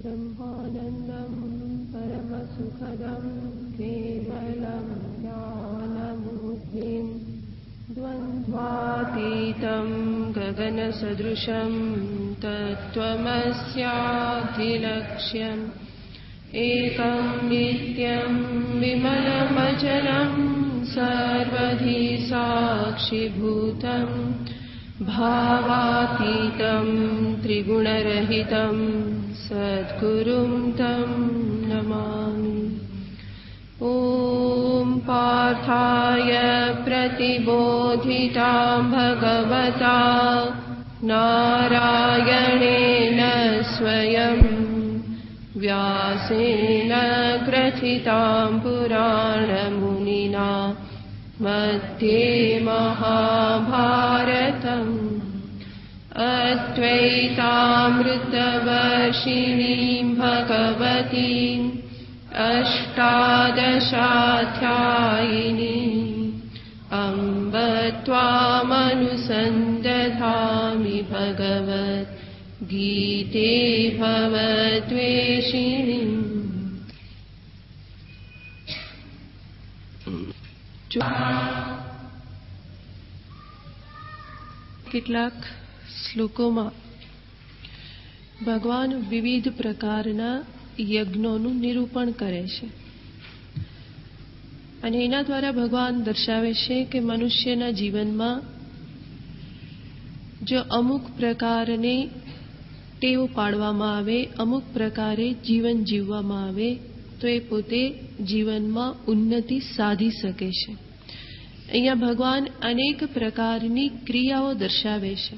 ब्रह्मानन्दं परमसुखदं केवलं ज्ञानमूर्तिं द्वन्द्वातीतं गगनसदृशं तत्त्वमस्याधिलक्ष्यम् एकं नित्यं विमलमचलं सर्वधी साक्षिभूतं भावातीतं त्रिगुणरहितं सद्गुरुं तं नमामि। ॐ पार्थाय प्रतिबोधितां भगवता नारायणेन स्वयं व्यासेन ग्रथितां पुराणमुनिना मध्ये महाभारतम् अद्वैतामृतवर्षिणीं भगवतीम् अष्टादशाध्यायिनीम् अम्ब त्वामनुसन्दधामि भगवत् गीते भवद्वेषिणीम्। કેટલાક શ્લોકોમાં ભગવાન વિવિધ પ્રકારના યજ્ઞોનું નિરૂપણ કરે છે અને એના દ્વારા ભગવાન દર્શાવે છે કે મનુષ્યના જીવનમાં જો અમુક પ્રકારની ટેવ પાડવામાં આવે, અમુક પ્રકારે જીવન જીવવામાં આવે તો એ પોતે જીવનમાં ઉન્નતિ સાધી શકે છે. અહીંયા ભગવાન અનેક પ્રકારની ક્રિયાઓ દર્શાવે છે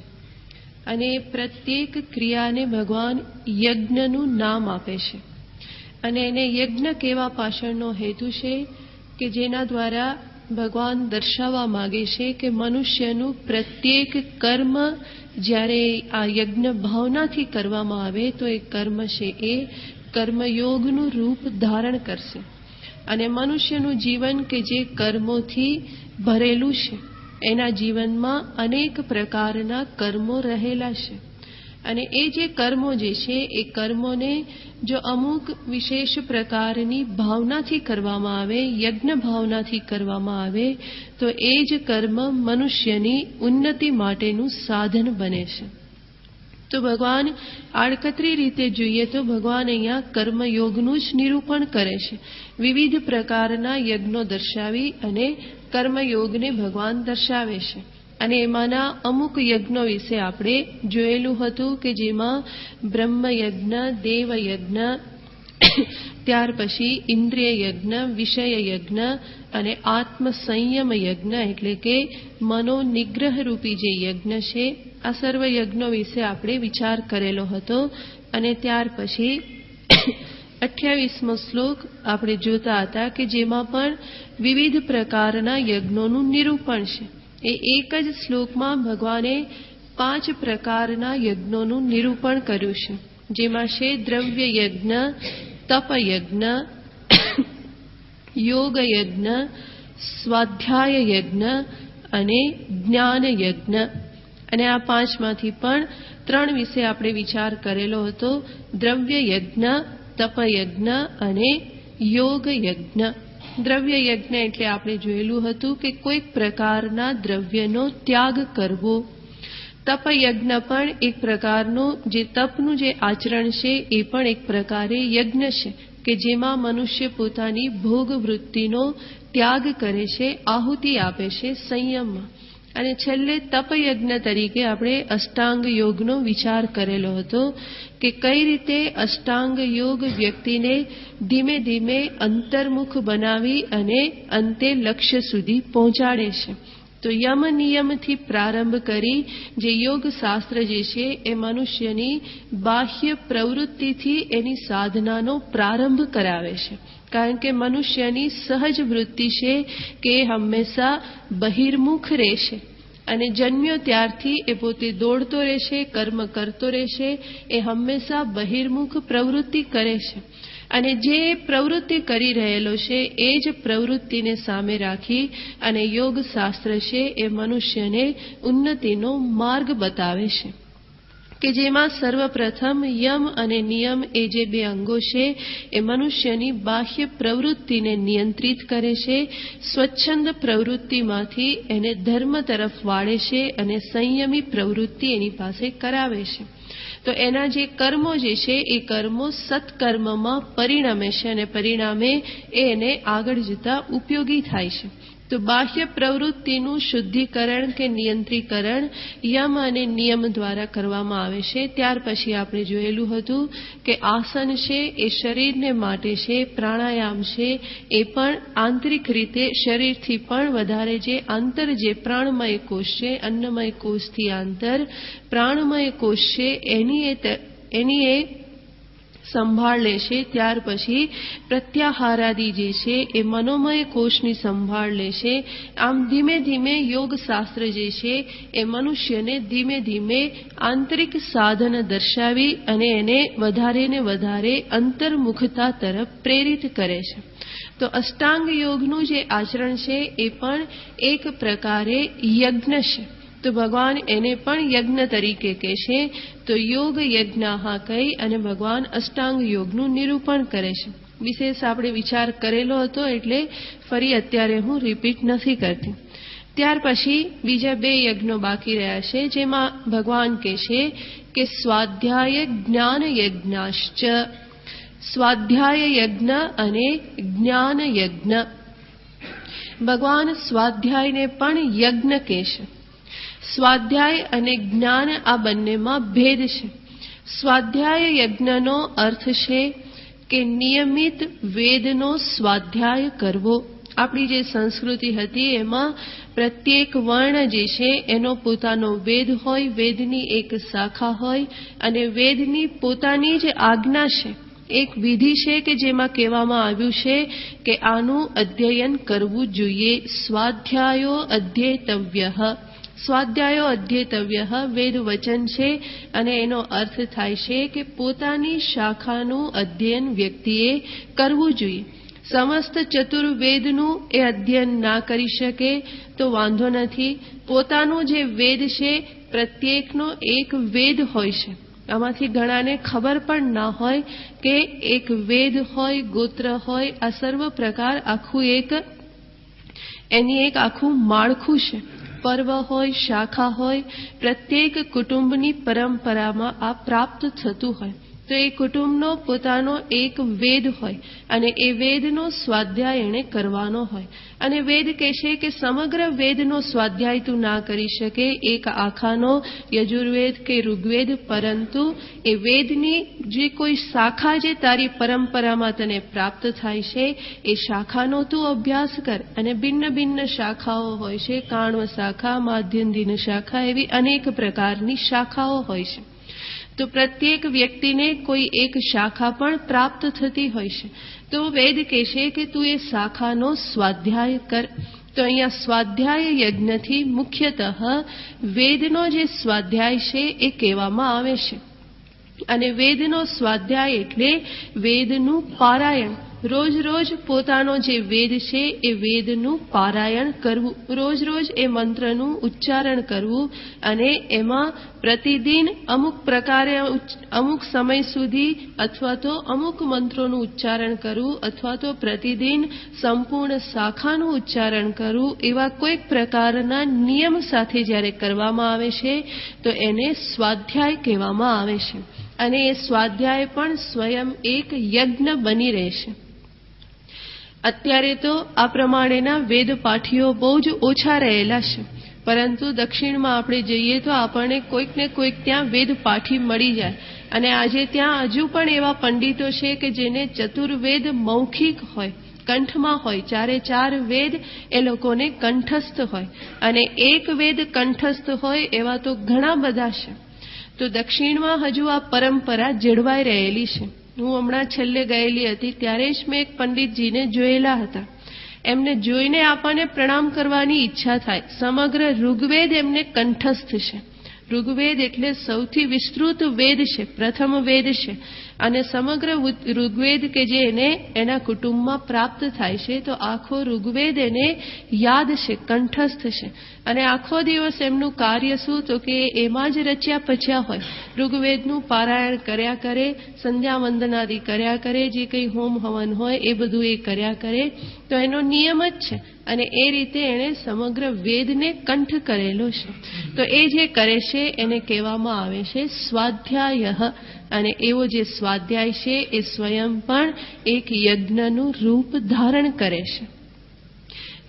અને પ્રત્યેક ક્રિયાને ભગવાન યજ્ઞનું નામ આપે છે અને એને યજ્ઞ કહેવા પાછળનો હેતુ છે કે જેના દ્વારા ભગવાન દર્શાવવા માંગે છે કે મનુષ્યનું પ્રત્યેક કર્મ જ્યારે આ યજ્ઞ ભાવનાથી કરવામાં આવે તો એ કર્મ છે એ કર્મયોગનું રૂપ ધારણ કરશે અને મનુષ્યનું જીવન કે જે કર્મોથી ભરેલું છે એના જીવનમાં અનેક પ્રકારના કર્મો રહેલા છે અને એ જે કર્મો જે છે એ કર્મોને જો અમુક વિશેષ પ્રકારની ભાવનાથી કરવામાં આવે, યજ્ઞ ભાવનાથી કરવામાં આવે તો એ જ કર્મ મનુષ્યની ઉન્નતિ માટેનું સાધન બને છે. તો ભગવાન આડકતરી રીતે જોઈએ તો ભગવાન અહીંયા કર્મયોગનું જ નિરૂપણ કરે છે. વિવિધ પ્રકારના યજ્ઞો દર્શાવી અને કર્મયોગને ભગવાન દર્શાવે છે અને એમાંના અમુક યજ્ઞો વિશે આપણે જોયેલું હતું કે જેમાં બ્રહ્મયજ્ઞ, દેવયજ્ઞ, ત્યાર પછી ઇન્દ્રિય યજ્ઞ, વિષય યજ્ઞ અને આત્મસંયમ યજ્ઞ એટલે કે મનોનિગ્રહ રૂપી જે યજ્ઞ છે આ સર્વ યજ્ઞો વિશે આપણે વિચાર કરેલો હતો અને ત્યાર પછી 28મો શ્લોક આપણે જોતા હતા કે જેમાં પણ વિવિધ પ્રકારના યજ્ઞોનું નિરૂપણ છે. એ એક જ શ્લોકમાં ભગવાને 5 પ્રકારના યજ્ઞોનું નિરૂપણ કર્યું છે જેમાં છે દ્રવ્ય યજ્ઞ, તપ યજ્ઞ, યોગ યજ્ઞ, સ્વાધ્યાય યજ્ઞ અને જ્ઞાન યજ્ઞ. અને આ 5માંથી પણ 3 વિશે આપણે વિચાર કરેલો હતો, દ્રવ્ય યજ્ઞ, તપ યજ્ઞ અને યોગ યજ્ઞ. દ્રવ્ય યજ્ઞ એટલે આપણે જોયેલું હતું કે કોઈક પ્રકારના દ્રવ્યનો ત્યાગ કરવો. તપ યજ્ઞ પણ એક પ્રકારનું જે તપનું જે આચરણ છે એ પણ એક પ્રકારે યજ્ઞ છે કે જેમાં મનુષ્ય પોતાની ભોગ વૃત્તિનો ત્યાગ કરે છે, આહુતિ આપે છે સંયમમાં. અને છેલ્લે તપયજ્ઞ તરીકે આપણે અષ્ટાંગ યોગનો વિચાર કરેલો હતો કે કઈ રીતે અષ્ટાંગ યોગ વ્યક્તિને ધીમે ધીમે અંતર્મુખ બનાવી અને અંતે લક્ષ્ય સુધી પહોંચાડે છે. તો યમ નિયમથી પ્રારંભ કરી જે યોગ શાસ્ત્ર જે છે એ મનુષ્યની બાહ્ય પ્રવૃત્તિથી એની સાધનાનો પ્રારંભ કરાવે છે. કારણ કે મનુષ્યની સહજ વૃત્તિ છે કે હંમેશા બહિર્મુખ રહેશે અને જન્મ્યો ત્યારથી એ પોતે દોડતો રહેશે, કર્મ કરતો રહેશે, એ હંમેશા બહિર્મુખ પ્રવૃત્તિ કરે છે. અને જે પ્રવૃત્તિ કરી રહેલો છે એ જ પ્રવૃત્તિને સામે રાખી અને યોગ શાસ્ત્ર છે એ મનુષ્યને ઉન્નતિનો માર્ગ બતાવે છે. કે જેમાં સર્વપ્રથમ યમ અને નિયમ એ જે બે અંગો છે એ મનુષ્યની બાહ્ય પ્રવૃત્તિને નિયંત્રિત કરે છે, સ્વચ્છંદ પ્રવૃત્તિમાંથી એને ધર્મ તરફ વાળે છે અને સંયમી પ્રવૃત્તિ એની પાસે કરાવે છે. તો એના જે કર્મો જે છે એ કર્મો સત્કર્મમાં પરિણમે છે અને પરિણામે એને આગળ જતા ઉપયોગી થાય છે. તો બાહ્ય પ્રવૃત્તિનું શુદ્ધિકરણ કે નિયંત્રીકરણ યમ અને નિયમ દ્વારા કરવામાં આવે છે. ત્યાર પછી આપણે જોયેલું હતું કે આસન છે એ શરીરને માટે છે, પ્રાણાયામ છે એ પણ આંતરિક રીતે શરીરથી પણ વધારે જે આંતર જે પ્રાણમય કોષ છે, અન્નમય કોષથી આંતર પ્રાણમય કોષ છે એની એ સંભાળ લે છે. ત્યાર પછી પ્રત્યાહારાદિ જે છે એ મનોમય કોષની સંભાળ લે છે. આમ ધીમે ધીમે યોગશાસ્ત્ર જે છે એ મનુષ્યને ધીમે ધીમે આંતરિક સાધન દર્શાવી અને એને વધારે ને વધારે અંતર્મુખતા તરફ પ્રેરિત કરે છે. તો અષ્ટાંગ યોગનું જે આચરણ છે એ પણ એક પ્રકારે યજ્ઞ છે. તો ભગવાન એને પણ યજ્ઞ તરીકે કહે છે. તો યોગ યજ્ઞાહ કહી અને ભગવાન અષ્ટાંગ યોગનું નિરૂપણ કરે છે. વિશેષ આપણે વિચાર કરેલો હતો એટલે ફરી અત્યારે હું રિપીટ નથી કરતી. ત્યાર પછી બીજા બે યજ્ઞો બાકી રહ્યા છે, જેમાં ભગવાન કહે છે કે સ્વાધ્યાય જ્ઞાન યજ્ઞાશ્ચ, સ્વાધ્યાય યજ્ઞ અને જ્ઞાન યજ્ઞ. ભગવાન સ્વાધ્યાયને પણ યજ્ઞ કહે છે. સ્વાધ્યાય અને જ્ઞાન આ બંનેમાં ભેદ છે. સ્વાધ્યાય યજ્ઞનો અર્થ છે કે નિયમિત વેદનો સ્વાધ્યાય કરવો. આપણી જે સંસ્કૃતિ હતી એમાં પ્રત્યેક વર્ણ જે છે એનો પોતાનો વેદ હોય, વેદની એક શાખા હોય અને વેદની પોતાની જ આજ્ઞા છે, એક વિધિ છે કે જેમાં કહેવામાં આવ્યું છે કે આનું અધ્યયન કરવું જોઈએ. સ્વાધ્યાયો અધ્યેતવ્યઃ, સ્વાધ્યાયો અધ્યેતવ્ય વેદ વચન છે અને એનો અર્થ થાય છે કે પોતાની શાખાનું અધ્યયન વ્યક્તિએ કરવું જોઈએ. સમસ્ત ચતુર્વેદનું એ અધ્યયન ના કરી શકે તો વાંધો નથી. પોતાનું જે વેદ છે પ્રત્યેકનો એક વેદ હોય છે. આમાંથી ઘણાને ખબર પણ ના હોય કે એક વેદ હોય, ગોત્ર હોય, આ સર્વ પ્રકાર આખું એક એની એક આખું માળખું છે. પર્વ હોય, શાખા હોય, પ્રત્યેક કુટુંબની પરંપરામાં આ પ્રાપ્ત થતું હોય. તો એ કુટુંબનો પોતાનો એક વેદ હોય અને એ વેદનો સ્વાધ્યાય એણે કરવાનો હોય. અને વેદ કહેશે કે સમગ્ર વેદનો સ્વાધ્યાય તું ના કરી શકે, એક આખાનો યજુર્વેદ કે ઋગ્વેદ, પરંતુ એ વેદની જે કોઈ શાખા જે તારી પરંપરામાં તને પ્રાપ્ત થાય છે એ શાખાનો તું અભ્યાસ કર. અને ભિન્ન ભિન્ન શાખાઓ હોય છે, કાણવ શાખા, માધ્યંધીન શાખા, એવી અનેક પ્રકારની શાખાઓ હોય છે. તો પ્રત્યેક વ્યક્તિને કોઈ એક શાખા પણ પ્રાપ્ત થતી હોય છે. તો વેદ કહેશે કે તું એ શાખાનો સ્વાધ્યાય કર. તો અહીંયા સ્વાધ્યાય યજ્ઞથી મુખ્યતઃ વેદનો જે સ્વાધ્યાય છે એ કહેવામાં આવે છે. અને વેદનો સ્વાધ્યાય એટલે વેદનું પારાયણ. રોજ રોજ પોતાનો જે વેદ છે એ વેદનું પારાયણ કરવું, રોજ રોજ એ મંત્રનું ઉચ્ચારણ કરવું અને એમાં પ્રતિદિન અમુક પ્રકારે અમુક સમય સુધી અથવા તો અમુક મંત્રોનું ઉચ્ચારણ કરવું અથવા તો પ્રતિદિન સંપૂર્ણ શાખાનું ઉચ્ચારણ કરવું, એવા કોઈક પ્રકારના નિયમ સાથે જ્યારે કરવામાં આવે છે તો એને સ્વાધ્યાય કહેવામાં આવે છે. અને એ સ્વાધ્યાય પણ સ્વયં એક યજ્ઞ બની રહેશે. અત્યારે તો આ પ્રમાણેના વેદ પાઠીઓ બહુ જ ઓછા રહેલા છે, પરંતુ દક્ષિણમાં આપણે જઈએ તો આપણને કોઈક ને કોઈક ત્યાં વેદ પાઠી મળી જાય. અને આજે ત્યાં હજુ પણ એવા પંડિતો છે કે જેને ચતુર્વેદ મૌખિક હોય, કંઠમાં હોય, ચારે ચાર વેદ એ લોકોને કંઠસ્થ હોય. અને એક વેદ કંઠસ્થ હોય એવા તો ઘણા બધા છે. તો દક્ષિણમાં હજુ આ પરંપરા જળવાઈ રહેલી છે. હું હમણાં છેલ્લે ગયેલી હતી ત્યારે જ મેં એક પંડિતજીને જોયેલા હતા. એમને જોઈને આપણને પ્રણામ કરવાની ઈચ્છા થાય. સમગ્ર ઋગ્વેદ એમને કંઠસ્થ છે. ઋગ્વેદ એટલે સૌથી વિસ્તૃત વેદ છે, પ્રથમ વેદ છે. અને સમગ્ર ઋગ્વેદ કે જે એને એના કુટુંબમાં પ્રાપ્ત થાય છે, તો આખો ઋગ્વેદ એને યાદ છે, કંઠસ્થ છે. અને આખો દિવસ એમનું કાર્ય શું, તો કે એમાં જ રચ્યા પચ્યા હોય. ઋગ્વેદનું પારાયણ કર્યા કરે, સંધ્યા વંદનાદિ કર્યા કરે, જે કંઈ હોમ હવન હોય એ બધું એ કર્યા કરે. તો એનો નિયમ જ છે. અને એ રીતે એણે સમગ્ર વેદને કંઠ કરેલો છે. તો એ જે કરે છે એને કહેવામાં આવે છે સ્વાધ્યાય. અને એવો જે સ્વાધ્યાય છે એ સ્વયં પણ એક યજ્ઞનું રૂપ ધારણ કરે છે.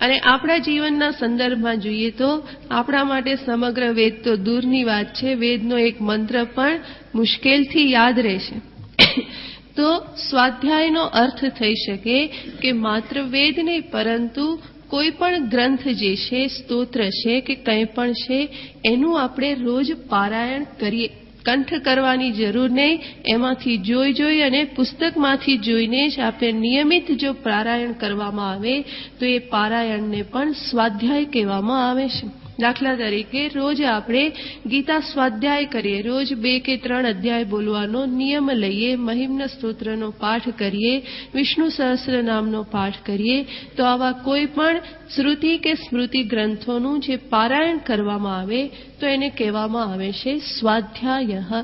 અને આપણા જીવનના સંદર્ભમાં જોઈએ તો આપણા માટે સમગ્ર વેદ તો દૂરની વાત છે. વેદનો એક મંત્ર પણ મુશ્કેલથી યાદ રહેશે. તો સ્વાધ્યાયનો અર્થ થઈ શકે કે માત્ર વેદ નહીં, પરંતુ કોઈ પણ ગ્રંથ જે છે, સ્તોત્ર છે કે કંઈ પણ છે, એનું આપણે રોજ પારાયણ કરીએ. કંઠ કરવાની જરૂર નહીં, એમાંથી જોઈ અને પુસ્તકમાંથી જોઈને જ આપણે નિયમિત જો પારાયણ કરવામાં આવે તો એ પારાયણને પણ સ્વાધ્યાય કહેવામાં આવે છે. દાખલા તરીકે રોજ આપણે ગીતા સ્વાધ્યાય કરીએ, રોજ 2 કે 3 અધ્યાય બોલવાનો નિયમ લઈએ, મહિમ્ન સ્તોત્રનો પાઠ કરીએ, વિષ્ણુ સહસ્ત્ર નામનો પાઠ કરીએ. તો આવા કોઈ પણ શ્રુતિ કે સ્મૃતિ ગ્રંથોનું જે પારાયણ કરવામાં આવે તો એને કહેવામાં આવે છે સ્વાધ્યાય.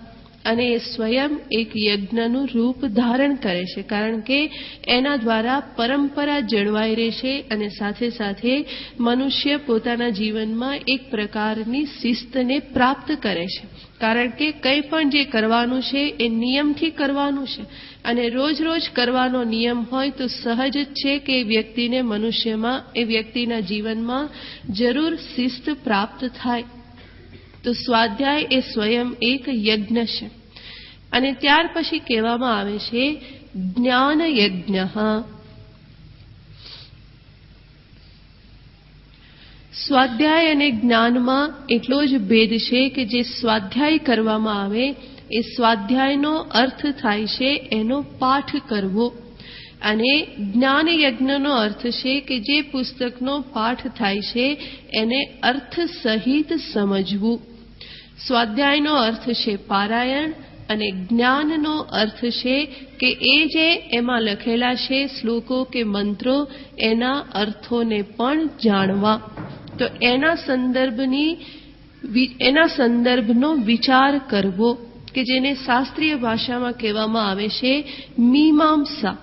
અને એ સ્વયં એક યજ્ઞનું રૂપ ધારણ કરે છે, કારણ કે એના દ્વારા પરંપરા જળવાઈ રહેશે અને સાથે સાથે મનુષ્ય પોતાના જીવનમાં એક પ્રકારની શિસ્તને પ્રાપ્ત કરે છે. કારણ કે કંઈ પણ જે કરવાનું છે એ નિયમથી કરવાનું છે. અને રોજ રોજ કરવાનો નિયમ હોય તો સહજ જ છે કે વ્યક્તિને મનુષ્યમાં, એ વ્યક્તિના જીવનમાં જરૂર શિસ્ત પ્રાપ્ત થાય. તો સ્વાધ્યાય એ સ્વયં એક યજ્ઞ છે. અને ત્યાર પછી કહેવામાં આવે છે જ્ઞાન યજ્ઞ. સ્વાધ્યાય અને જ્ઞાનમાં એટલો જ ભેદ છે કે જે સ્વાધ્યાય કરવામાં આવે એ સ્વાધ્યાયનો અર્થ થાય છે એનો પાઠ કરવો. અને જ્ઞાન યજ્ઞનો અર્થ છે કે જે પુસ્તકનો પાઠ થાય છે એને અર્થ સહિત સમજવું. સ્વાધ્યાયનો અર્થ છે પારાયણ અને જ્ઞાનનો અર્થ છે કે એ જે એમાં લખેલા છે શ્લોકો કે મંત્રો, એના અર્થોને પણ જાણવા. તો એના સંદર્ભનો વિચાર કરવો, કે જેને શાસ્ત્રીય ભાષામાં કહેવામાં આવે છે મીમાંસા.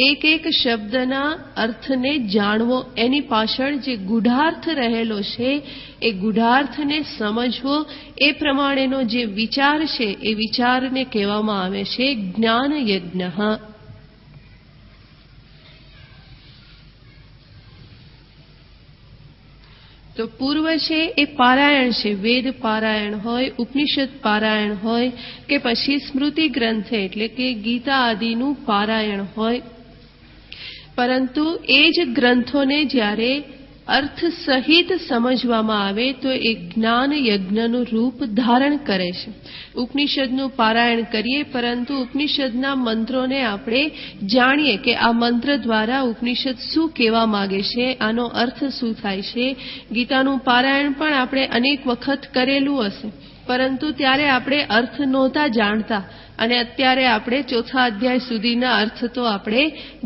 એક એક શબ્દના અર્થને જાણવો, એની પાછળ જે ગૂઢાર્થ રહેલો છે એ ગૂઢાર્થને સમજવો, એ પ્રમાણેનો જે વિચાર છે એ વિચારને કહેવામાં આવે છે જ્ઞાન યજ્ઞ. તો પૂર્વ છે એ પારાયણ છે, વેદ પારાયણ હોય, ઉપનિષદ પારાયણ હોય કે પછી સ્મૃતિ ગ્રંથ એટલે કે ગીતા આદિનું પારાયણ હોય. પરંતુ એ જ ગ્રંથોને જ્યારે અર્થ સહિત સમજવામાં આવે તો એ જ્ઞાન યજ્ઞનું રૂપ ધારણ કરે છે. ઉપનિષદનું પારાયણ કરીએ, પરંતુ ઉપનિષદના મંત્રોને આપણે જાણીએ કે આ મંત્ર દ્વારા ઉપનિષદ શું કહેવા માંગે છે, આનો અર્થ શું થાય છે. ગીતાનું પારાયણ પણ આપણે અનેક વખત કરેલું હશે, પરંતુ ત્યારે આપણે અર્થ નહોતા જાણતા, અને અત્યારે આપણે 4થા અધ્યાય સુધીના અર્થ તો આપણે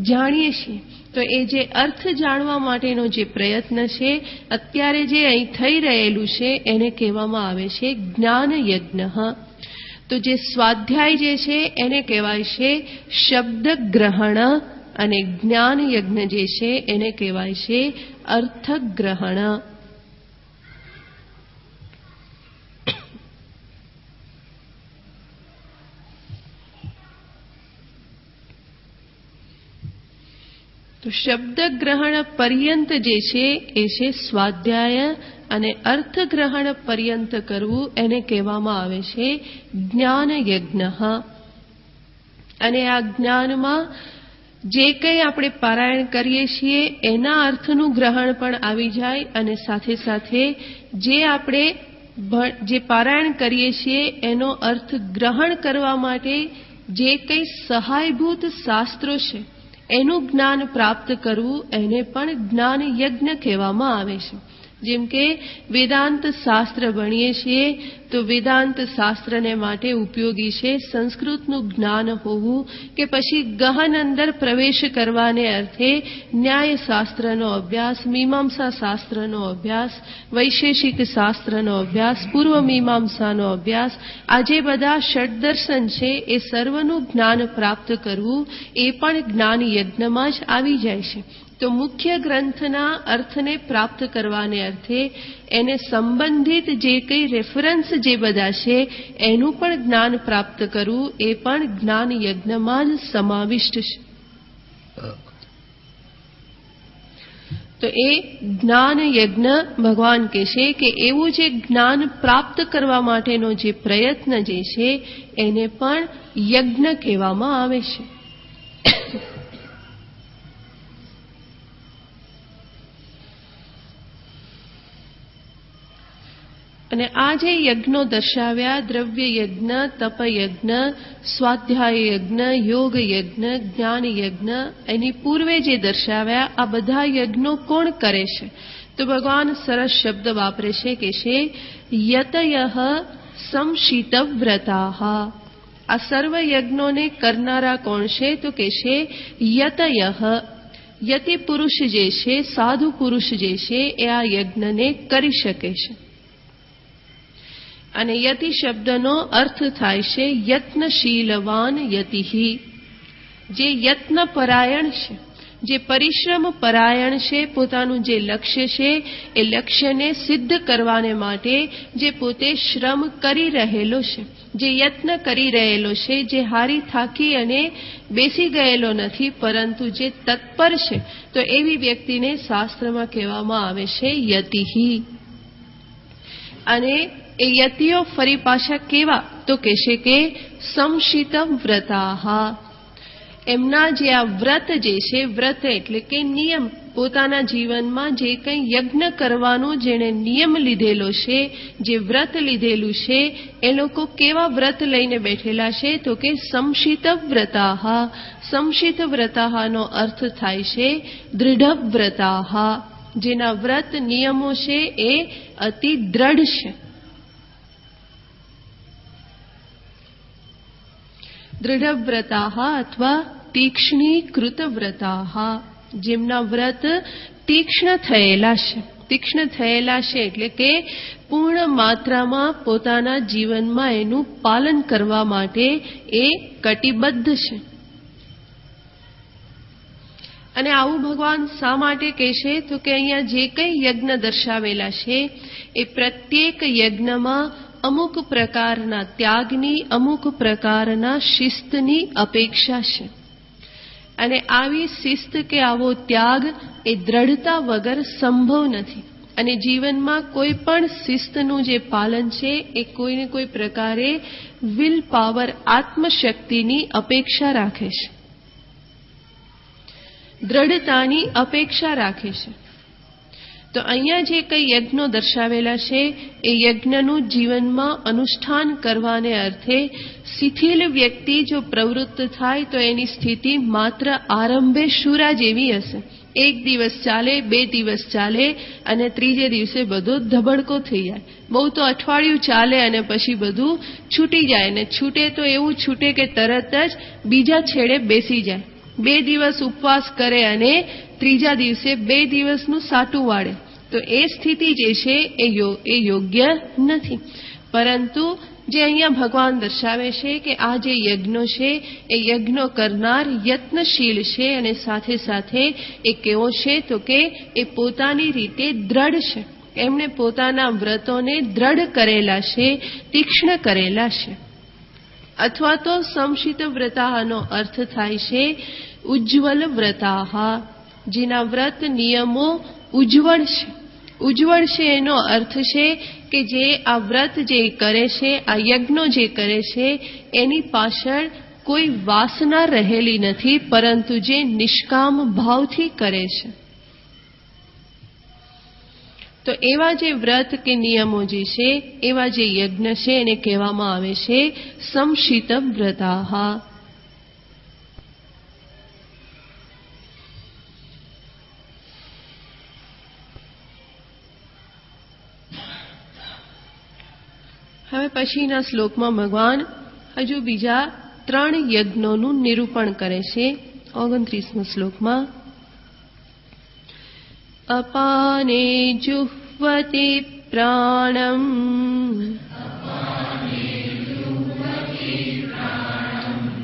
જાણીએ છીએ. તો એ જે અર્થ જાણવા માટેનો જે પ્રયત્ન છે, અત્યારે જે અહીં થઈ રહેલું છે, એને કહેવામાં આવે છે જ્ઞાન યજ્ઞ. તો જે સ્વાધ્યાય જે છે એને કહેવાય છે શબ્દ ગ્રહણ, અને જ્ઞાન યજ્ઞ જે છે એને કહેવાય છે અર્થ ગ્રહણ. તો શબ્દ ગ્રહણ પર્યંત જે છે એ છે સ્વાધ્યાય, અને અર્થ ગ્રહણ પર્યંત કરવું એને કહેવામાં આવે છે જ્ઞાન યજ્ઞ. અને આ જ્ઞાનમાં જે કંઈ આપણે પારાયણ કરીએ છીએ એના અર્થનું ગ્રહણ પણ આવી જાય, અને સાથે સાથે જે આપણે જે પારાયણ કરીએ છીએ એનો અર્થ ગ્રહણ કરવા માટે જે કંઈ સહાયભૂત શાસ્ત્રો છે એનું જ્ઞાન પ્રાપ્ત કરવું, એને પણ જ્ઞાન યજ્ઞ કહેવામાં આવે છે. જેમ કે વેદાંત શાસ્ત્ર ભણીએ છીએ તો વેદાંત શાસ્ત્રને માટે ઉપયોગી છે સંસ્કૃતનું જ્ઞાન હોવું, કે પછી ગહન અંદર પ્રવેશ કરવાને અર્થે ન્યાય શાસ્ત્રનો અભ્યાસ, મીમાંસા શાસ્ત્રનો અભ્યાસ, વૈશેષિક શાસ્ત્રનો અભ્યાસ, પૂર્વ મીમાંસાનો અભ્યાસ, આ જે બધા ષડદર્શન છે એ સર્વનું જ્ઞાન પ્રાપ્ત કરવું એ પણ જ્ઞાન યજ્ઞમાં જ આવી જાય છે. તો મુખ્ય ગ્રંથના અર્થને પ્રાપ્ત કરવાને અર્થે એને સંબંધિત જે કંઈ રેફરન્સ જે બધા છે એનું પણ જ્ઞાન પ્રાપ્ત કરવું એ પણ જ્ઞાન યજ્ઞમાં જ સમાવિષ્ટ છે. તો એ જ્ઞાન યજ્ઞ ભગવાન કહે છે કે એવું જે જ્ઞાન પ્રાપ્ત કરવા માટેનો જે પ્રયત્ન જે છે એને પણ યજ્ઞ કહેવામાં આવે છે. અને આ જે યજ્ઞો દર્શાવ્યા, દ્રવ્ય યજ્ઞ, તપ યજ્ઞ, સ્વાધ્યાય યજ્ઞ, યોગ યજ્ઞ, જ્ઞાન યજ્ઞ, એની પૂર્વે જે દર્શાવ્યા આ બધા યજ્ઞો કોણ કરે છે? તો ભગવાન સરસ શબ્દ વાપરે છે કે છે યતયઃ સંશિતવ્રતાઃ. આ સર્વ યજ્ઞોને કરનારા કોણ છે? તો કે છે યતયઃ. યતિ પુરુષ જે છે, સાધુ પુરુષ જે છે એ આ યજ્ઞને કરી શકે છે. અને યતિ શબ્દનો અર્થ થાય છે યત્નશીલવાન યતિહી. જે યત્ન પરાયણ છે, જે પરિશ્રમ પરાયણ છે, પોતાનું જે લક્ષ્ય છે એ લક્ષ્યને સિદ્ધ કરવાને માટે જે પોતે શ્રમ કરી રહેલો છે, જે યત્ન કરી રહેલો છે, જે હારી થાકી અને બેસી ગયેલો નથી, પરંતુ જે તત્પર છે, તો એવી વ્યક્તિને શાસ્ત્રમાં કહેવામાં આવે છે યતિહી. અને એ યતિઓ ફરી પાછા કેવા? તો કહેશે કે સંશિત વ્રતાઃ. એમના જે આ વ્રત જે છે, વ્રત એટલે કે નિયમ, પોતાના જીવનમાં જે કંઈ યજ્ઞ કરવાનો જેણે નિયમ લીધેલો છે, જે વ્રત લીધેલું છે, એ લોકો કેવા વ્રત લઈને બેઠેલા છે? તો કે સંશિત વ્રતાઃ. સંશિત વ્રતાઃનો અર્થ થાય છે દૃઢ વ્રતાઃ. જેના વ્રત નિયમો છે એ અતિ દ્રઢ છે. દૃઢવ્રતાઃ અથવા તીક્ષ્ણીકૃત વ્રતાઃ. જેમના વ્રત તીક્ષ્ણ થયેલા છે. તીક્ષ્ણ થયેલા છે એટલે કે પૂર્ણ માત્રામાં પોતાના જીવનમાં એનું પાલન કરવા માટે એ કટિબદ્ધ છે. અને આવું ભગવાન શા માટે કહે છે? તો કે અહીંયા જે કંઈ યજ્ઞ દર્શાવેલા છે એ પ્રત્યેક યજ્ઞમાં અમુક પ્રકારના ત્યાગની, અમુક પ્રકારના શિસ્તની અપેક્ષા છે. અને આવી શિસ્ત કે આવો ત્યાગ એ દ્રઢતા વગર સંભવ નથી. અને જીવનમાં કોઈ પણ શિસ્તનું જે પાલન છે એ કોઈને કોઈ પ્રકારે વિલ પાવર, આત્મશક્તિની અપેક્ષા રાખે છે, દ્રઢતાની અપેક્ષા રાખે છે. તો અહીંયા જે કંઈ યજ્ઞો દર્શાવેલા છે એ યજ્ઞનું જીવનમાં અનુષ્ઠાન કરવાને અર્થે શિથિલ વ્યક્તિ જો પ્રવૃત્ત થાય તો એની સ્થિતિ માત્ર આરંભે શૂરા જેવી હશે. એક દિવસ ચાલે, 2 દિવસ ચાલે અને ત્રીજે દિવસે બધો ધબડકો થઈ જાય. બહુ તો અઠવાડિયું ચાલે અને પછી બધું છૂટી જાય. ને છૂટે તો એવું છૂટે કે તરત જ બીજા છેડે બેસી જાય. 2 દિવસ ઉપવાસ કરે અને ત્રીજા દિવસે 2 દિવસનું સાટું વાળે. તો એ સ્થિતિ જે છે એ યોગ્ય નથી. પરંતુ જે અહીંયા ભગવાન દર્શાવે છે કે આ જે યજ્ઞો છે એ યજ્ઞો કરનાર યત્નશીલ છે. અને સાથે સાથે એ કેવો છે? તો કે એ પોતાની રીતે દ્રઢ છે. એમણે પોતાના વ્રતોને દ્રઢ કરેલા છે, તીક્ષ્ણ કરેલા છે. અથવા તો સંશિત વ્રતાનો અર્થ થાય છે ઉજ્જવલ વ્રતાઃ. જેના વ્રત નિયમો ઉજ્જવળ છે. ઉજ્જવળ છે એનો અર્થ છે કે જે આ વ્રત જે કરે છે, આ યજ્ઞો જે કરે છે એની પાછળ કોઈ વાસના રહેલી નથી, પરંતુ જે નિષ્કામ ભાવથી કરે છે. તો એવા જે વ્રત કે નિયમો જે છે, એવા જે યજ્ઞ છે એને કહેવામાં આવે છે સંશિત વ્રતાઃ. હવે પછીના શ્લોકમાં ભગવાન હજુ બીજા 3 યજ્ઞોનું નિરૂપણ કરે છે. 29મા શ્લોકમાં અપાને જુહ્વતિ પ્રાણમ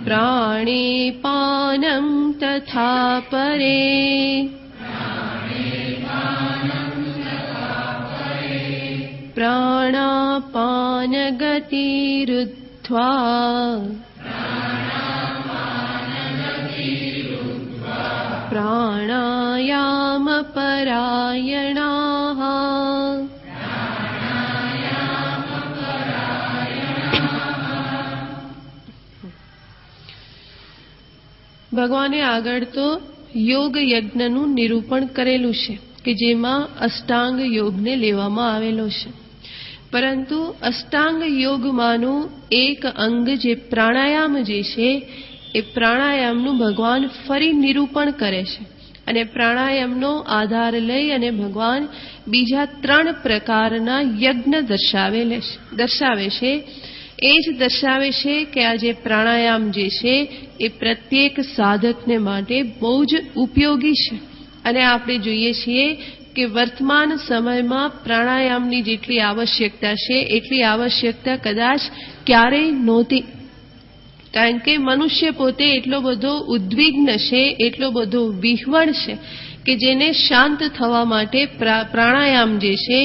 પ્રાણે પાનમ તથા પરે પ્રાણાપાન ગતિરુદ્ધ્વા પ્રાણાયામ પરાયણાઃ. ભગવાને આગળ તો યોગ યજ્ઞનું નિરૂપણ કરેલું છે કે જેમાં અષ્ટાંગ યોગને લેવામાં આવેલો છે, પરંતુ અષ્ટાંગ યોગમાંનું એક અંગ જે પ્રાણાયામ જે છે એ પ્રાણાયામનું ભગવાન ફરી નિરૂપણ કરે છે અને પ્રાણાયામનો આધાર લઈ અને ભગવાન બીજા 3 પ્રકારના યજ્ઞ દર્શાવે છે. એ જ દર્શાવે છે કે આ જે પ્રાણાયામ જે છે એ પ્રત્યેક સાધકને માટે બહુ જ ઉપયોગી છે. અને આપણે જોઈએ છીએ કે વર્તમાન સમયમાં પ્રાણાયામની જેટલી આવશ્યકતા છે એટલી આવશ્યકતા કદાચ ક્યારેય નહોતી, કારણ કે મનુષ્ય પોતે એટલો બધો ઉદ્વિગ્ન છે, એટલો બધો વિહ્વળ છે કે જેને શાંત થવા માટે પ્રાણાયામ જે છે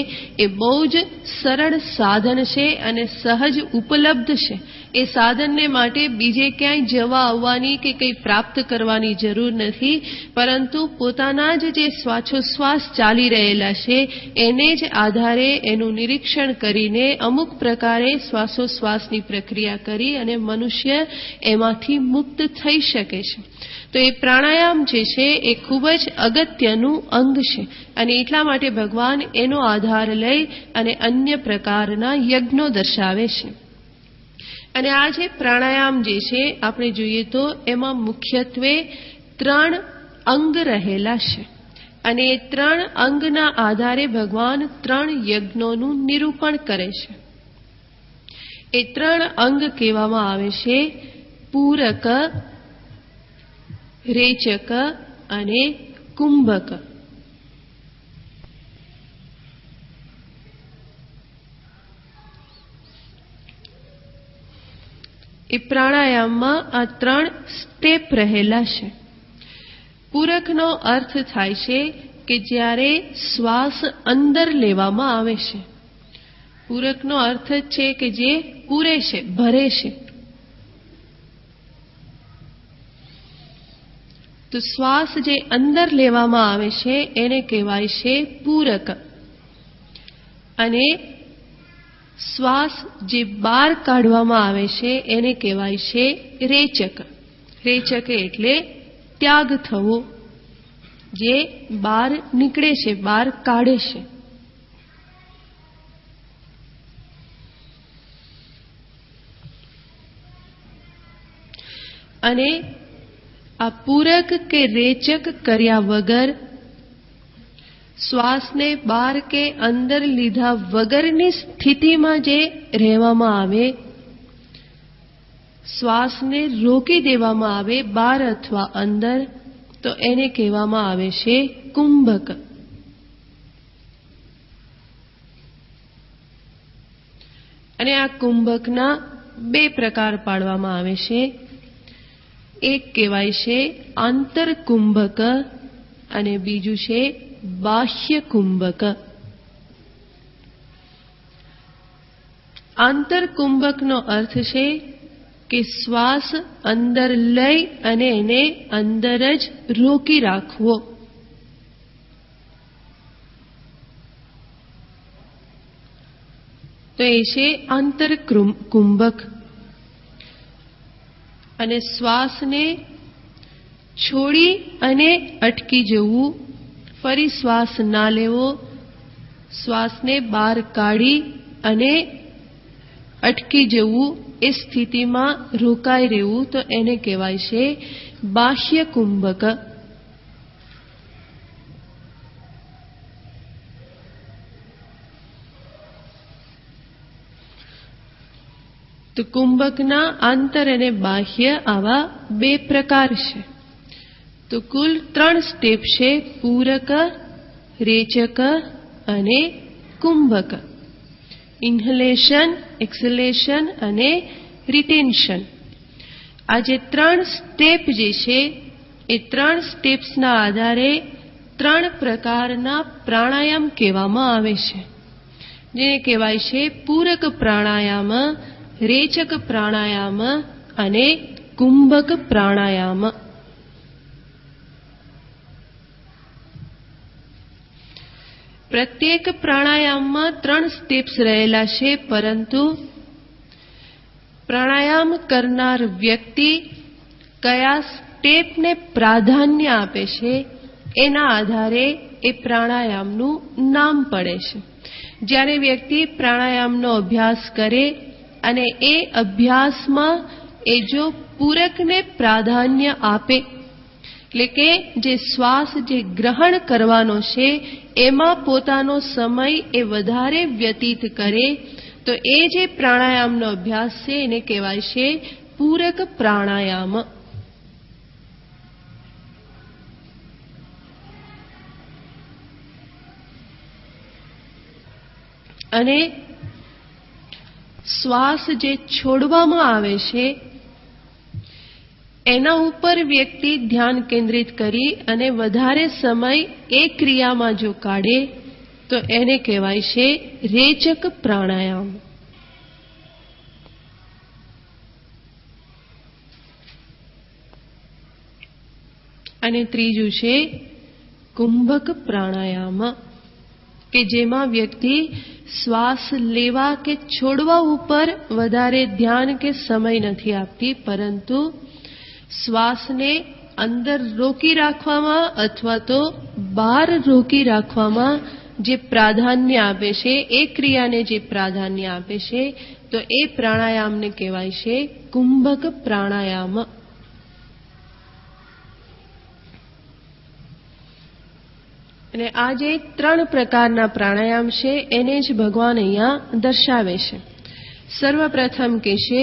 એ બહુ જ સરળ સાધન છે અને સહજ ઉપલબ્ધ છે. એ સાધનને માટે બીજે ક્યાંય જવા આવવાની કે કંઈ પ્રાપ્ત કરવાની જરૂર નથી, પરંતુ પોતાના જ જે શ્વાસોશ્વાસ ચાલી રહેલા છે એને જ આધારે એનું નિરીક્ષણ કરીને અમુક પ્રકારે શ્વાસોશ્વાસની પ્રક્રિયા કરી અને મનુષ્ય એમાંથી મુક્ત થઈ શકે છે. તો એ પ્રાણાયામ જે છે એ ખૂબ જ અગત્યનું અંગ છે અને એટલા માટે ભગવાન એનો આધાર લઈ અને અન્ય પ્રકારના યજ્ઞો દર્શાવે છે. અને આ જે પ્રાણાયામ જે છે આપણે જોઈએ તો એમાં મુખ્યત્વે 3 અંગ રહેલા છે અને એ 3 અંગના આધારે ભગવાન 3 યજ્ઞોનું નિરૂપણ કરે છે. એ 3 અંગ કહેવામાં આવે છે પૂરક, રેચક અને કુંભક. એ પ્રાણાયામમાં આ 3 સ્ટેપ રહેલા છે. પૂરકનો અર્થ થાય છે કે જ્યારે શ્વાસ અંદર લેવામાં આવે છે. પૂરકનો અર્થ છે કે જે પૂરે છે, ભરે છે. તો શ્વાસ જે અંદર લેવામાં આવે છે એને કહેવાય છે પૂરક, અને શ્વાસ જે બહાર કાઢવામાં આવે છે એને કહેવાય છે રેચક. રેચક એટલે ત્યાગ થવો, જે બહાર નીકળે છે, બહાર કાઢે છે. અને આ પૂરક કે રેચક કર્યા વગર, શ્વાસને બહાર કે અંદર લીધા વગરની સ્થિતિમાં જે રહેવામાં આવે, શ્વાસને રોકી દેવામાં આવે બહાર અથવા અંદર, તો એને કહેવામાં આવે છે કુંભક. અને આ કુંભકના 2 પ્રકાર પાડવામાં આવે છે. એક કહેવાય છે આંતરકુંભક અને બીજું છે બાહ્ય કુંભક. આંતરકુંભકનો અર્થ છે કે શ્વાસ અંદર લઈ અને એને અંદર જ રોકી રાખવો. તો એ છે આંતરકુંભક. અને શ્વાસને છોડી અને અટકી જવું, ફરી શ્વાસ ના લેવો, શ્વાસને બહાર કાઢી અને અટકી જવું, એ સ્થિતિમાં રોકાઈ રહેવું, તો એને કહેવાય છે બાહ્ય કુંભક. તો કુંભકના આંતર અને બાહ્ય આવા 2 પ્રકાર છે. તો કુલ 3 સ્ટેપ છે: પૂરક, રેચક અને કુંભક. ઇન્હલેશન, એક્સલેશન અને રિટેન્શન. આ જે 3 સ્ટેપ જે છે એ 3 સ્ટેપ્સના આધારે 3 પ્રકારના પ્રાણાયામ કહેવામાં આવે છે, જેને કહેવાય છે પૂરક પ્રાણાયામ, રેચક પ્રાણાયામ અને કુંભક પ્રાણાયામ. પ્રત્યેક પ્રાણાયામમાં 3 સ્ટેપ્સ રહેલા છે, પરંતુ પ્રાણાયામ કરનાર વ્યક્તિ કયા સ્ટેપને પ્રાધાન્ય આપે છે એના આધારે એ પ્રાણાયામનું નામ પડે છે. જ્યારે વ્યક્તિ પ્રાણાયામનો અભ્યાસ કરે અને એ અભ્યાસમાં એ જો પૂરકને પ્રાધાન્ય આપે, એટલે કે જે શ્વાસ જે ગ્રહણ કરવાનો છે એમાં પોતાનો સમય એ વધારે વ્યતીત કરે, તો એ જે પ્રાણાયામનો અભ્યાસ છે એને કહેવાય છે પૂરક પ્રાણાયામ. અને શ્વાસ જે છોડવામાં આવે છે એના ઉપર વ્યક્તિ ધ્યાન કેન્દ્રિત કરી અને વધારે સમય એ ક્રિયામાં જો કાઢે તો એને કહેવાય છે રેચક પ્રાણાયામ. અને ત્રીજું છે કુંભક પ્રાણાયામ, કે જેમાં વ્યક્તિ શ્વાસ લેવા કે છોડવા ઉપર વધારે ધ્યાન કે સમય નથી આપતી, પરંતુ શ્વાસને અંદર રોકી રાખવામાં અથવા તો બહાર રોકી રાખવામાં જે પ્રાધાન્ય આપે છે, એ ક્રિયાને જે પ્રાધાન્ય આપે છે, તો એ પ્રાણાયામને કહેવાય છે કુંભક પ્રાણાયામ. અને આ જે 3 પ્રકારના પ્રાણાયામ છે એને જ ભગવાન અહીંયા દર્શાવે છે. સર્વપ્રથમ કે છે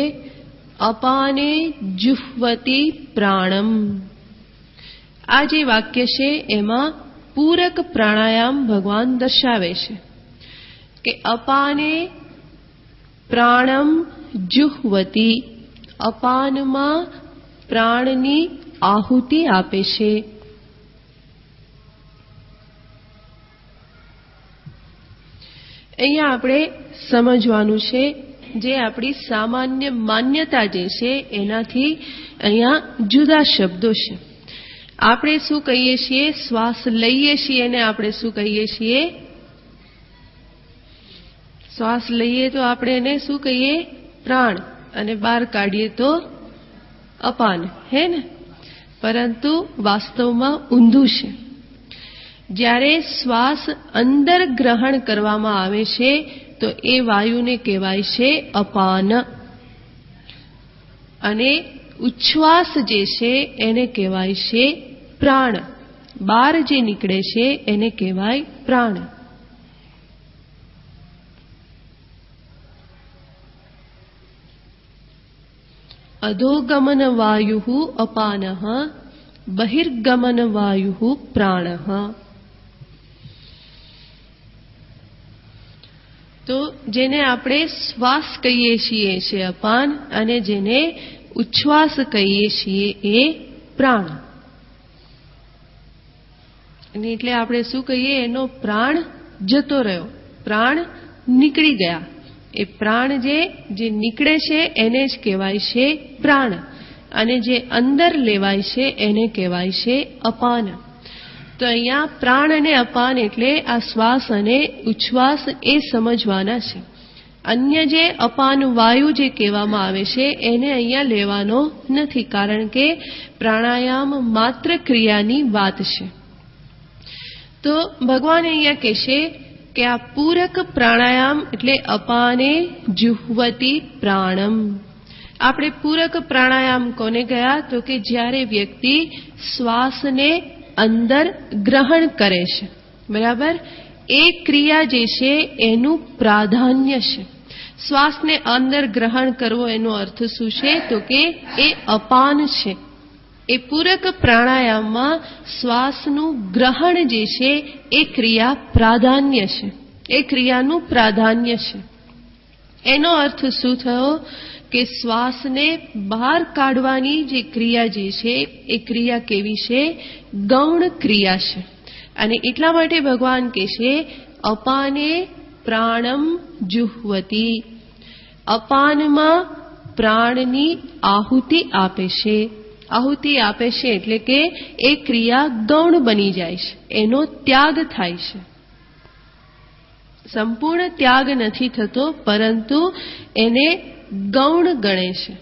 અપાને જુહ્વતિ પ્રાણમ. આ જે વાક્ય છે એમાં પૂરક પ્રાણાયામ ભગવાન દર્શાવે છે કે અપાને પ્રાણમ જુહ્વતિ, અપાનમાં પ્રાણની આહુતિ આપે છે. અહીંયા આપણે સમજવાનું છે, જે આપણી સામાન્ય માન્યતા જે છે એનાથી અહીંયા જુદા શબ્દો છે. આપણે શું કહીએ છીએ? શ્વાસ લઈએ છીએ અને આપણે શું કહીએ છીએ? શ્વાસ લઈએ તો આપણે એને શું કહીએ? પ્રાણ. અને બહાર કાઢીએ તો અપાન, હે ને? પરંતુ વાસ્તવમાં ઊંધું છે. જ્યારે શ્વાસ અંદર ગ્રહણ કરવામાં આવે છે તો એ વાયુને કહેવાય છે અપાન, અને ઉચ્છ્વાસ જે છે એને કહેવાય છે પ્રાણ. બહાર જે નીકળે છે એને કહેવાય પ્રાણ. અધોગમન વાયુ અપાનઃ, બહિર્ગમન વાયુ પ્રાણઃ. તો જેને આપણે શ્વાસ કહીએ છીએ છે અપાન, અને જેને ઉચ્છ્વાસ કહીએ છીએ એ પ્રાણ. અને એટલે આપણે શું કહીએ? એનો પ્રાણ જતો રહ્યો, પ્રાણ નીકળી ગયા. એ પ્રાણ જે નીકળે છે એને જ કહેવાય છે પ્રાણ, અને જે અંદર લેવાય છે એને કહેવાય છે અપાન. તો અહીંયા પ્રાણ અને અપાન એટલે આ શ્વાસ અને ઉચ્છ્વાસ એ સમજવાના છે. અન્ય જે અપાન વાયુ જે કહેવામાં આવે છે એને અહીંયા લેવાનો નથી, કારણ કે પ્રાણાયામ માત્ર ક્રિયાની વાત છે. તો ભગવાન અહીંયા કહેશે કે આ પૂરક પ્રાણાયામ એટલે અપાને જુહ્વતિ પ્રાણમ. આપણે પૂરક પ્રાણાયામ કોને ગયા? તો કે જ્યારે વ્યક્તિ શ્વાસને અંદર ગ્રહણ કરે છે, બરાબર, એ ક્રિયા જે છે એનું પ્રાધાન્ય છે. શ્વાસને અંદર ગ્રહણ કરવો એનો અર્થ શું છે? તો કે એ અપાન છે. એ પૂરક પ્રાણાયામમાં શ્વાસનું ગ્રહણ જે છે એ ક્રિયા પ્રાધાન્ય છે, એ ક્રિયાનું પ્રાધાન્ય છે. એનો અર્થ શું થયો? કે શ્વાસને બહાર કાઢવાની જે ક્રિયા જે છે એ ક્રિયા કેવી છે? ગૌણ ક્રિયા છે. અને એટલા માટે ભગવાન કહે છે અપાને પ્રાણમ જુહ્વતી. અપાનમાં પ્રાણની આહુતિ આપે છે. આહુતિ આપે છે એટલે કે એ ક્રિયા ગૌણ બની જાય છે, એનો ત્યાગ થાય છે. સંપૂર્ણ ત્યાગ નથી થતો, પરંતુ એને ગૌણ ગણે છે.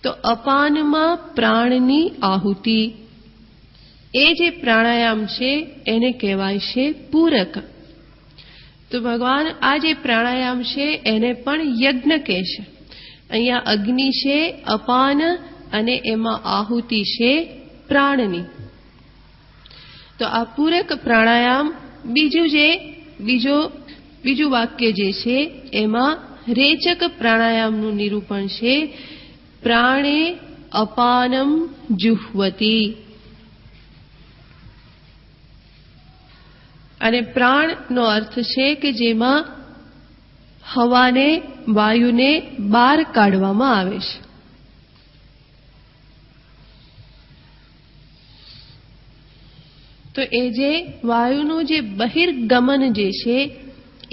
તો અપાનમાં પ્રાણની આહુતિ, એ જે પ્રાણાયામ છે એને કહેવાય છે પૂરક. તો ભગવાન આ જે પ્રાણાયામ છે એને પણ યજ્ઞ કહે છે. અહીંયા અગ્નિ છે અપાન અને એમાં આહુતિ છે પ્રાણની. તો આ પૂરક પ્રાણાયામ બીજું વાક્ય જે છે એમાં રેચક પ્રાણાયામનું નિરૂપણ છે. પ્રાણે અપાનમ જુહ્વતી. અને પ્રાણનો અર્થ છે કે જેમાં હવાને, વાયુને બહાર કાઢવામાં આવે છે. તો એ જે વાયુનું જે બહિર્ગમન જે છે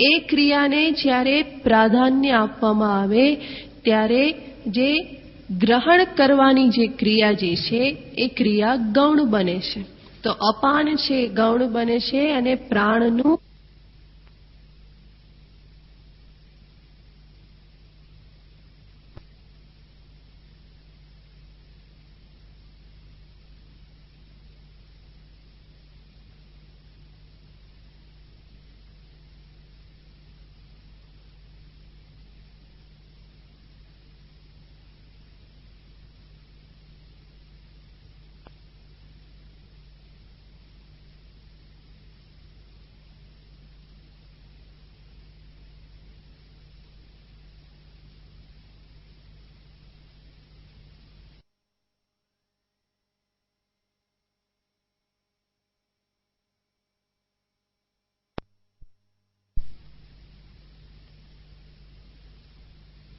એ ક્રિયાને જ્યારે પ્રાધાન્ય આપવામાં આવે ત્યારે જે ગ્રહણ કરવાની જે ક્રિયા જે છે એ ક્રિયા ગૌણ બને છે. તો અપાન છે ગૌણ બને છે અને પ્રાણનું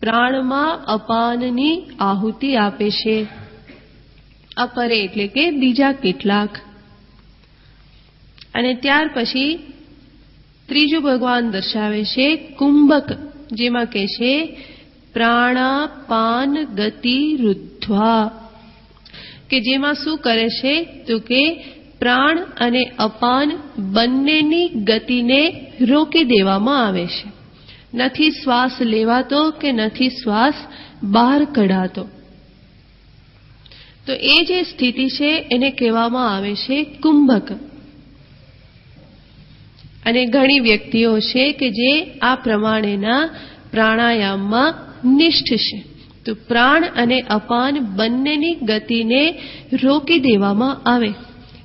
પ્રાણમાં અપાનની આહુતિ આપે છે. અપરે એટલે કે બીજા કેટલાક. અને ત્યાર પછી ત્રીજું ભગવાન દર્શાવે છે કુંભક, જેમાં કહે છે પ્રાણાપાન ગતિ રુદ્ધ્વા. કે જેમાં શું કરે છે? તો કે પ્રાણ અને અપાન બંનેની ગતિને રોકી દેવામાં આવે છે. નથી શ્વાસ લેવાતો કે નથી શ્વાસ બહાર કઢાતો. તો એ જે સ્થિતિ છે એને કહેવામાં આવે છે કુંભક. અને ઘણી વ્યક્તિઓ છે કે જે આ પ્રમાણેના પ્રાણાયામમાં નિષ્ઠ છે. તો પ્રાણ અને અપાન બંનેની ગતિને રોકી દેવામાં આવે.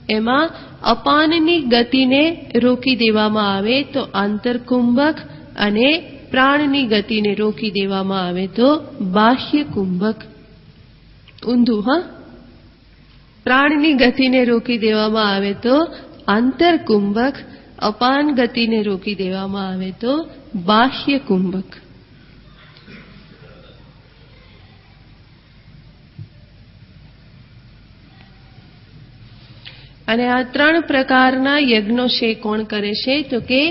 એમાં અપાનની ગતિને રોકી દેવામાં આવે તો આંતરકુંભક, અને પ્રાણની ગતિને રોકી દેવામાં આવે તો બાહ્ય કુંભક. ઊંધું, પ્રાણની ગતિને રોકી દેવામાં આવે તો આંતરકુંભક, અપાન ગતિને રોકી દેવામાં આવે તો બાહ્ય કુંભક. અને આ ત્રણ પ્રકારના યજ્ઞો છે કોણ કરે છે? તો કે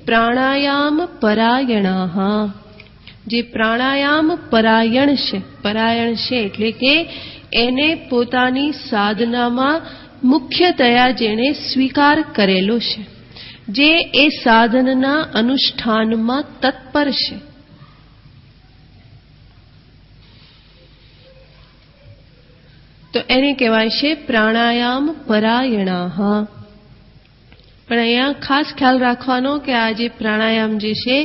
પ્રાણાયામ પરાયણાહ. જે પ્રાણાયામ પરાયણ છે એટલે કે એને પોતાની સાધનામાં મુખ્યતયા જેણે સ્વીકાર કરેલો છે, જે એ સાધનના અનુષ્ઠાનમાં તત્પર છે. તો એને કહેવાય છે પ્રાણાયામ પરાયણાહ. પણ અહીંયા ખાસ ખ્યાલ રાખવાનો કે આ જે પ્રાણાયામ જે છે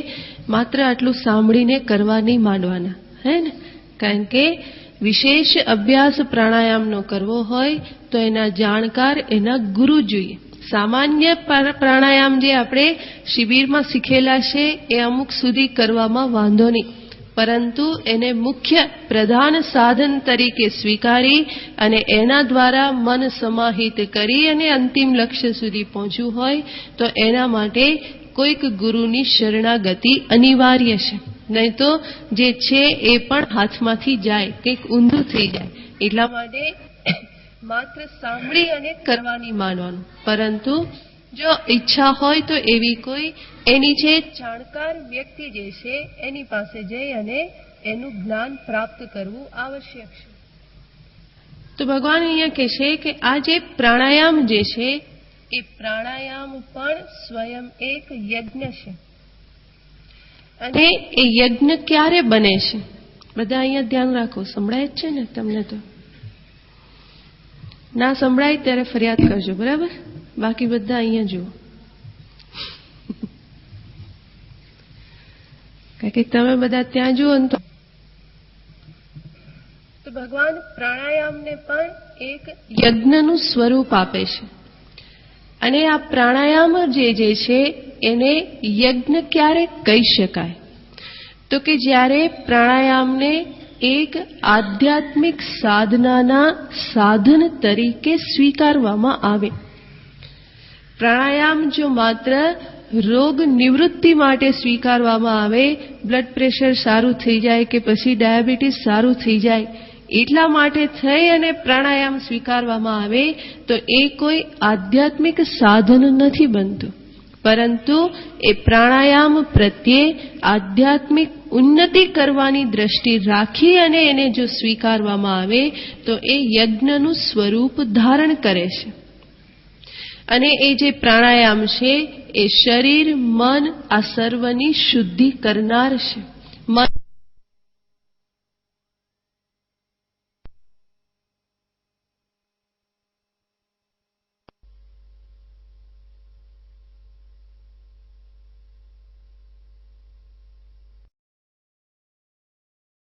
માત્ર આટલું સાંભળીને કરવા નહીં માંડવાના, હે ને? કારણ કે વિશેષ અભ્યાસ પ્રાણાયામનો કરવો હોય તો એના જાણકાર, એના ગુરુ જોઈએ, સામાન્ય પ્રાણાયામ જે આપણે શિબિરમાં શીખેલા છે એ અમુક સુધી કરવામાં વાંધો નહીં, પરંતુ એને મુખ્ય પ્રધાન સાધન તરીકે સ્વીકારી અને એના દ્વારા મન સમાહિત કરી અને અંતિમ લક્ષ્ય સુધી પહોંચવું હોય તો એના માટે કોઈક ગુરુની શરણાગતિ અનિવાર્ય છે. નહીં તો જે છે એ પણ હાથમાંથી જાય, કંઈક ઊંધું થઈ જાય. એટલા માટે માત્ર સાંભળી અને કરવાની માનવાનું. પરંતુ જો ઈચ્છા હોય તો એવી કોઈ એની જે જાણકાર વ્યક્તિ જે છે એની પાસે જઈ અને એનું જ્ઞાન પ્રાપ્ત કરવું આવશ્યક છે. તો ભગવાન અહીંયા કહે છે કે આ જે પ્રાણાયામ જે છે એ પ્રાણાયામ પણ સ્વયં એક યજ્ઞ છે. અને એ યજ્ઞ ક્યારે બને છે? બધા અહીંયા ધ્યાન રાખો. સંભળાય જ છે ને તમને? તો ના સંભળાય ત્યારે ફરિયાદ કરજો, બરાબર? બાકી બધા અહીંયા જુઓ, કારણ કે તમે બધા ત્યાં જુઓ ને તો ભગવાન પ્રાણાયામને પણ એક યજ્ઞનું સ્વરૂપ આપે છે. અને આ પ્રાણાયામ જે છે એને યજ્ઞ ક્યારે કહી શકાય? તો કે જ્યારે પ્રાણાયામને એક આધ્યાત્મિક સાધનાના સાધન તરીકે સ્વીકારવામાં આવે. પ્રાણાયામ જો માત્ર રોગ નિવૃત્તિ માટે સ્વીકારવામાં આવે, બ્લડ પ્રેશર સારું થઈ જાય કે પછી ડાયાબિટીસ સારું થઈ જાય એટલા માટે થઈ અને પ્રાણાયામ સ્વીકારવામાં આવે તો એ કોઈ આધ્યાત્મિક સાધન નથી બનતું. પરંતુ એ પ્રાણાયામ પ્રત્યે આધ્યાત્મિક ઉન્નતિ કરવાની દ્રષ્ટિ રાખી અને એને જો સ્વીકારવામાં આવે તો એ યજ્ઞનું સ્વરૂપ ધારણ કરે છે. અને એ જે પ્રાણાયામ છે એ શરીર, મન આ સર્વની શુદ્ધિ કરનાર છે. મન